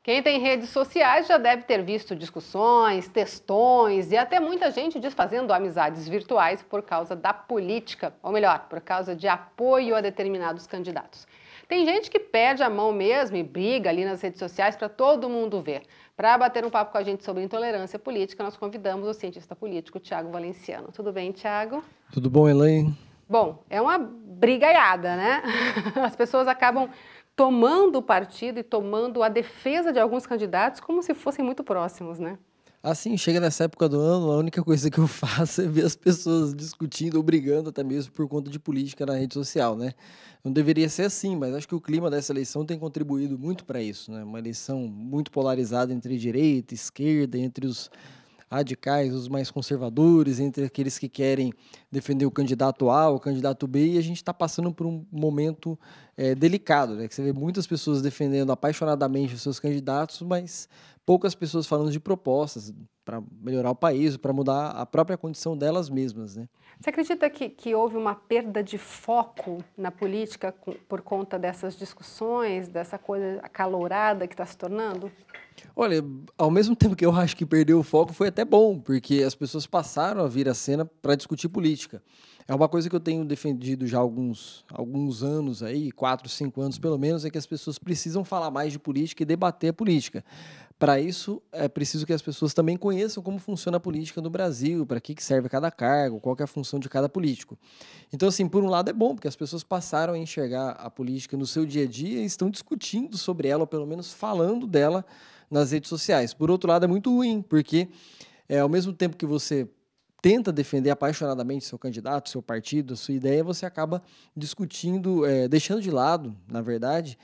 Quem tem redes sociais já deve ter visto discussões, textões e até muita gente desfazendo amizades virtuais por causa da política, ou melhor, por causa de apoio a determinados candidatos. Tem gente que perde a mão mesmo e briga ali nas redes sociais para todo mundo ver. Para bater um papo com a gente sobre intolerância política, nós convidamos o cientista político Tiago Valenciano. Tudo bem, Tiago? Tudo bom, Elaine? Bom, é uma brigaiada, né? As pessoas acabam tomando partido e tomando a defesa de alguns candidatos como se fossem muito próximos, né? Assim, chega nessa época do ano, a única coisa que eu faço é ver as pessoas discutindo ou brigando até mesmo por conta de política na rede social, né? Não deveria ser assim, mas acho que o clima dessa eleição tem contribuído muito para isso, né? Uma eleição muito polarizada entre direita e esquerda, entre os radicais, os mais conservadores, entre aqueles que querem defender o candidato A, o candidato B, e a gente está passando por um momento delicado, né? Que você vê muitas pessoas defendendo apaixonadamente os seus candidatos, mas poucas pessoas falando de propostas para melhorar o país, para mudar a própria condição delas mesmas, né? Você acredita que houve uma perda de foco na política por conta dessas discussões, dessa coisa acalorada que está se tornando? Olha, ao mesmo tempo que eu acho que perdeu o foco, foi até bom, porque as pessoas passaram a vir à cena para discutir política. É uma coisa que eu tenho defendido já há alguns anos aí, 4, 5 anos pelo menos, é que as pessoas precisam falar mais de política e debater a política. Para isso, é preciso que as pessoas também conheçam como funciona a política no Brasil, para que serve cada cargo, qual que é a função de cada político. Então, assim, por um lado é bom, porque as pessoas passaram a enxergar a política no seu dia a dia e estão discutindo sobre ela, ou pelo menos falando dela nas redes sociais. Por outro lado, é muito ruim, porque ao mesmo tempo que você tenta defender apaixonadamente seu candidato, seu partido, a sua ideia, você acaba discutindo, deixando de lado, na verdade,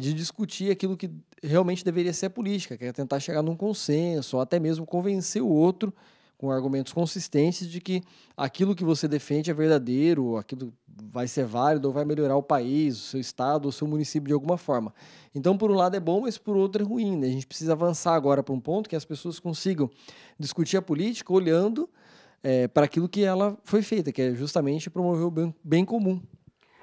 de discutir aquilo que realmente deveria ser a política, que é tentar chegar num consenso, ou até mesmo convencer o outro com argumentos consistentes de que aquilo que você defende é verdadeiro, aquilo vai ser válido ou vai melhorar o país, o seu estado, o seu município de alguma forma. Então, por um lado é bom, mas por outro é ruim, né? A gente precisa avançar agora para um ponto que as pessoas consigam discutir a política olhando para aquilo que ela foi feita, que é justamente promover o bem comum.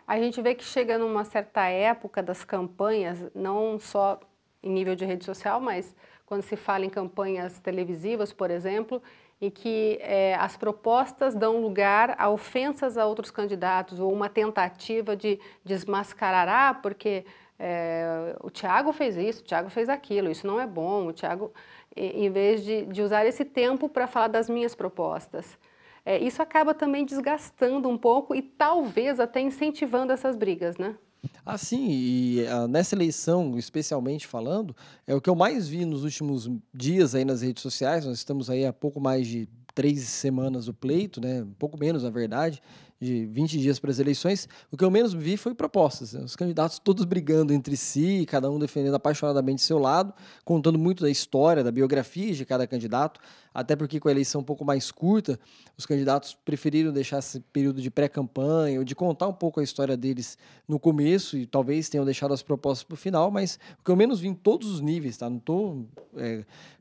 A gente vê que chega numa certa época das campanhas, não só em nível de rede social, mas quando se fala em campanhas televisivas, por exemplo, em que as propostas dão lugar a ofensas a outros candidatos ou uma tentativa de desmascarar, porque o Tiago fez isso, o Tiago fez aquilo, isso não é bom, o Tiago, em vez de usar esse tempo para falar das minhas propostas. Isso acaba também desgastando um pouco e talvez até incentivando essas brigas, né? Sim, e nessa eleição, especialmente falando, é o que eu mais vi nos últimos dias aí nas redes sociais. Nós estamos aí há pouco mais de 3 semanas do pleito, né? Um pouco menos, na verdade, de 20 dias para as eleições. O que eu menos vi foi propostas, né? Os candidatos todos brigando entre si, cada um defendendo apaixonadamente seu lado, contando muito da história, da biografia de cada candidato, até porque com a eleição um pouco mais curta, os candidatos preferiram deixar esse período de pré-campanha, ou de contar um pouco a história deles no começo, e talvez tenham deixado as propostas para o final, mas o que eu menos vi em todos os níveis, tá? Não estou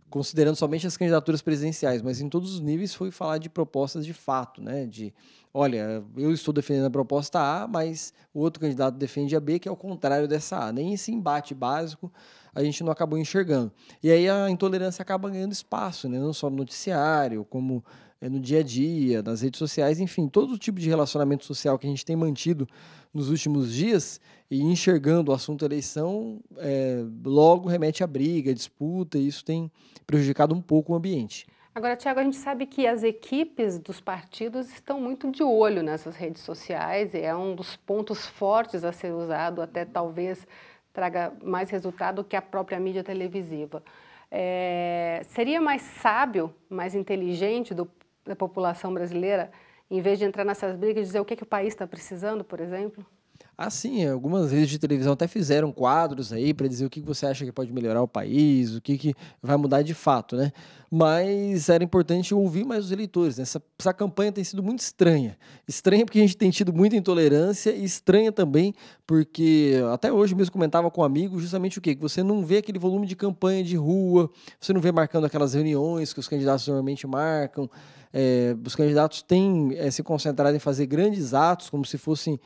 considerando somente as candidaturas presidenciais, mas em todos os níveis foi falar de propostas de fato, né? De, olha, eu estou defendendo a proposta A, mas o outro candidato defende a B, que é o contrário dessa A. Nem esse embate básico a gente não acabou enxergando. E aí a intolerância acaba ganhando espaço, né? Não só no noticiário, como no dia a dia, nas redes sociais, enfim, todo o tipo de relacionamento social que a gente tem mantido nos últimos dias e enxergando o assunto eleição, logo remete à briga, à disputa, e isso tem prejudicado um pouco o ambiente. Agora, Tiago, a gente sabe que as equipes dos partidos estão muito de olho nessas redes sociais e é um dos pontos fortes a ser usado, até talvez traga mais resultado que a própria mídia televisiva. Seria mais sábio, mais inteligente da população brasileira, em vez de entrar nessas brigas, dizer o que o país está precisando, por exemplo? Sim, algumas redes de televisão até fizeram quadros aí para dizer o que você acha que pode melhorar o país, o que vai mudar de fato, né? Mas era importante ouvir mais os eleitores, né? Essa campanha tem sido muito estranha. Estranha porque a gente tem tido muita intolerância e estranha também porque até hoje mesmo comentava com um amigo justamente o quê? Que você não vê aquele volume de campanha de rua, você não vê marcando aquelas reuniões que os candidatos normalmente marcam. Os candidatos têm se concentrado em fazer grandes atos, como se fossem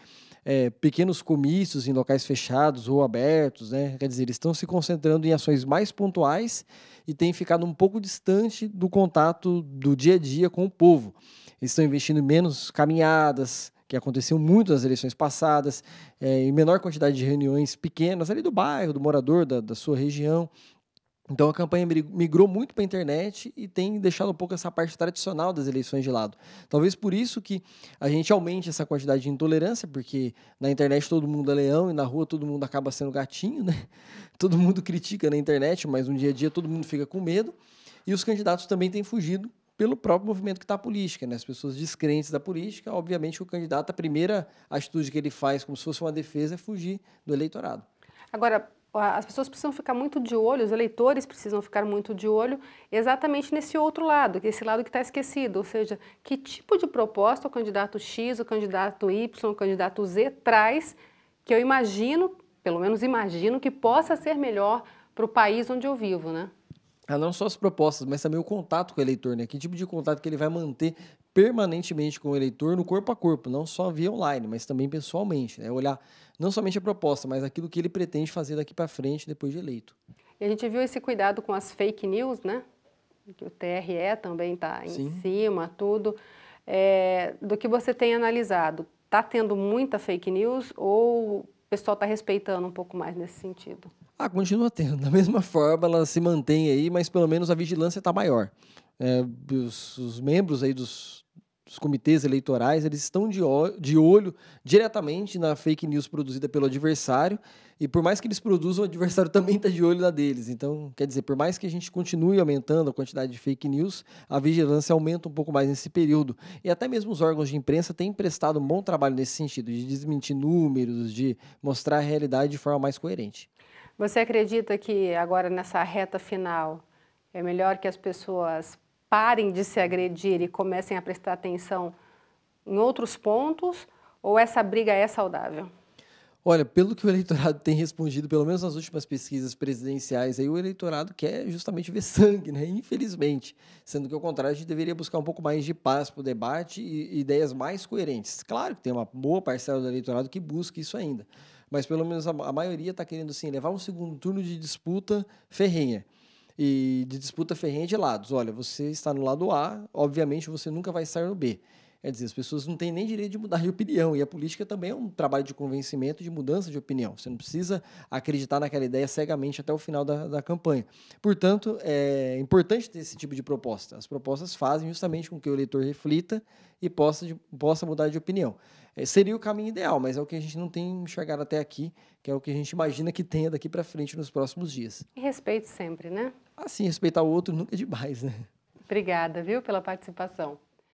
pequenos comícios em locais fechados ou abertos, né? Quer dizer, eles estão se concentrando em ações mais pontuais e têm ficado um pouco distante do contato do dia a dia com o povo. Eles estão investindo em menos caminhadas, que aconteceu muito nas eleições passadas, em menor quantidade de reuniões pequenas ali do bairro, do morador, da sua região. Então a campanha migrou muito para a internet e tem deixado um pouco essa parte tradicional das eleições de lado. Talvez por isso que a gente aumente essa quantidade de intolerância, porque na internet todo mundo é leão e na rua todo mundo acaba sendo gatinho, né? Todo mundo critica na internet, mas no dia a dia todo mundo fica com medo. E os candidatos também têm fugido pelo próprio movimento que está a política, né? As pessoas descrentes da política, obviamente o candidato, a primeira atitude que ele faz, como se fosse uma defesa, é fugir do eleitorado. Agora, as pessoas precisam ficar muito de olho, os eleitores precisam ficar muito de olho exatamente nesse outro lado, esse lado que está esquecido, ou seja, que tipo de proposta o candidato X, o candidato Y, o candidato Z traz, que eu imagino, pelo menos imagino, que possa ser melhor para o país onde eu vivo, né? Não só as propostas, mas também o contato com o eleitor, né? Que tipo de contato que ele vai manter permanentemente com o eleitor no corpo a corpo, não só via online, mas também pessoalmente, né? Olhar não somente a proposta, mas aquilo que ele pretende fazer daqui para frente depois de eleito. E a gente viu esse cuidado com as fake news, né? Que o TRE também está em cima, tudo. Do que você tem analisado, está tendo muita fake news ou o pessoal está respeitando um pouco mais nesse sentido? Continua tendo. Da mesma forma, ela se mantém aí, mas pelo menos a vigilância está maior. Os membros aí dos comitês eleitorais, eles estão de olho diretamente na fake news produzida pelo adversário, e por mais que eles produzam, o adversário também está de olho na deles. Então, quer dizer, por mais que a gente continue aumentando a quantidade de fake news, a vigilância aumenta um pouco mais nesse período. E até mesmo os órgãos de imprensa têm prestado um bom trabalho nesse sentido, de desmentir números, de mostrar a realidade de forma mais coerente. Você acredita que agora nessa reta final é melhor que as pessoas parem de se agredir e comecem a prestar atenção em outros pontos, ou essa briga é saudável? Olha, pelo que o eleitorado tem respondido, pelo menos nas últimas pesquisas presidenciais, aí o eleitorado quer justamente ver sangue, né? Infelizmente. Sendo que, ao contrário, a gente deveria buscar um pouco mais de paz para o debate e ideias mais coerentes. Claro que tem uma boa parcela do eleitorado que busca isso ainda, mas pelo menos a maioria está querendo, sim, levar um segundo turno de disputa ferrenha. E de disputa ferrenha de lados. Olha, você está no lado A, obviamente você nunca vai estar no B. Quer dizer, as pessoas não têm nem direito de mudar de opinião, e a política também é um trabalho de convencimento, de mudança de opinião. Você não precisa acreditar naquela ideia cegamente até o final da campanha. Portanto, é importante ter esse tipo de proposta. As propostas fazem justamente com que o eleitor reflita e possa mudar de opinião. Seria o caminho ideal, mas é o que a gente não tem enxergado até aqui, que é o que a gente imagina que tenha daqui para frente nos próximos dias. E respeito sempre, né? Assim, respeitar o outro nunca é demais, né? Obrigada, viu, pela participação.